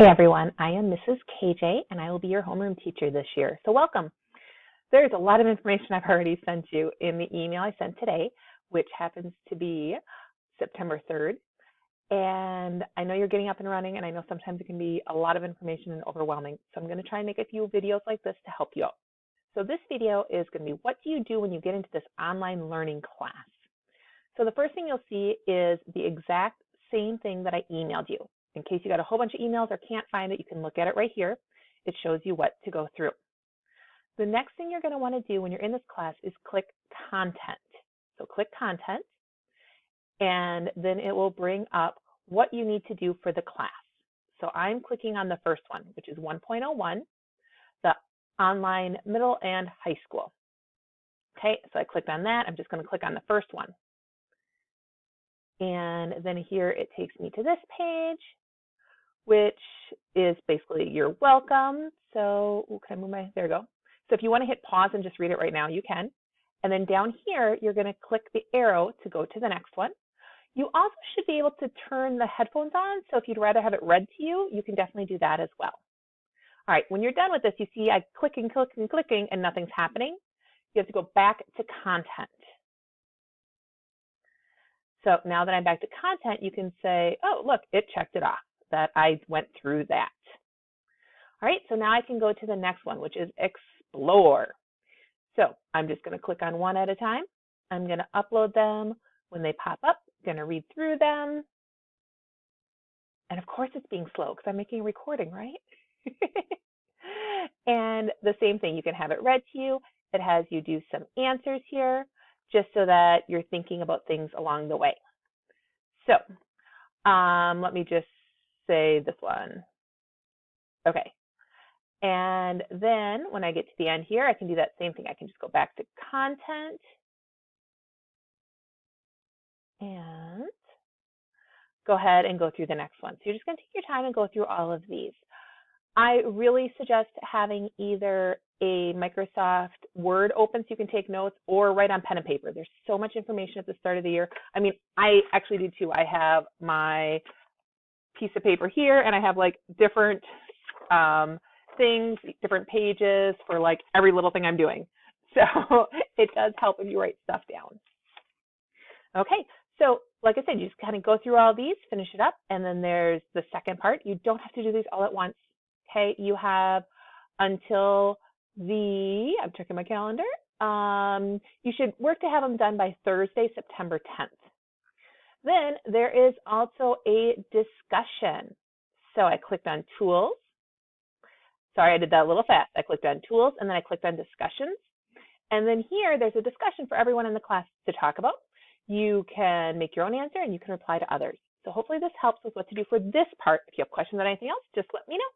Hey everyone, I am Mrs. KJ and I will be your homeroom teacher this year. So welcome. There's a lot of information I've already sent you in the email I sent today, which happens to be September 3rd. And I know you're getting up and running, and I know sometimes it can be a lot of information and overwhelming. So I'm going to try and make a few videos like this to help you out. So this video is going to be, what do you do when you get into this online learning class? So the first thing you'll see is the exact same thing that I emailed you. In case you got a whole bunch of emails or can't find it, you can look at it right here. It shows you what to go through. The next thing you're going to want to do when you're in this class is click Content. So click Content, and then it will bring up what you need to do for the class. So I'm clicking on the first one, which is 1.01, the online middle and high school. Okay, so I clicked on that. I'm just going to click on the first one. And then here it takes me to this page, which is basically you're welcome. So can I move my, there we go. So if you want to hit pause and just read it right now, you can. And then down here, you're going to click the arrow to go to the next one. You also should be able to turn the headphones on. So if you'd rather have it read to you, you can definitely do that as well. All right, when you're done with this, you see I clicking and nothing's happening. You have to go back to content. So now that I'm back to content, you can say, oh, look, it checked it off, that I went through that. All right, so now I can go to the next one, which is explore. So I'm just going to click on one at a time. I'm going to upload them. When they pop up, I'm going to read through them. And of course it's being slow because I'm making a recording, right? And the same thing, you can have it read to you. It has you do some answers here, just so that you're thinking about things along the way. So let me just say this one. Okay. And then when I get to the end here, I can do that same thing. I can just go back to content and go ahead and go through the next one. So you're just going to take your time and go through all of these. I really suggest having either a Microsoft Word open so you can take notes, or write on pen and paper. There's so much information at the start of the year. I mean, I actually do too. I have my piece of paper here, and I have like different things, different pages for like every little thing I'm doing. So it does help if you write stuff down. Okay, so like I said, you just kind of go through all these, finish it up, and then there's the second part. You don't have to do these all at once. Okay, you have until I'm checking my calendar. You should work to have them done by Thursday, September 10th. Then there is also a discussion. So I clicked on tools. Sorry, I did that a little fast. I clicked on tools and then I clicked on discussions. And then here, there's a discussion for everyone in the class to talk about. You can make your own answer and you can reply to others. So hopefully this helps with what to do for this part. If you have questions on anything else, just let me know.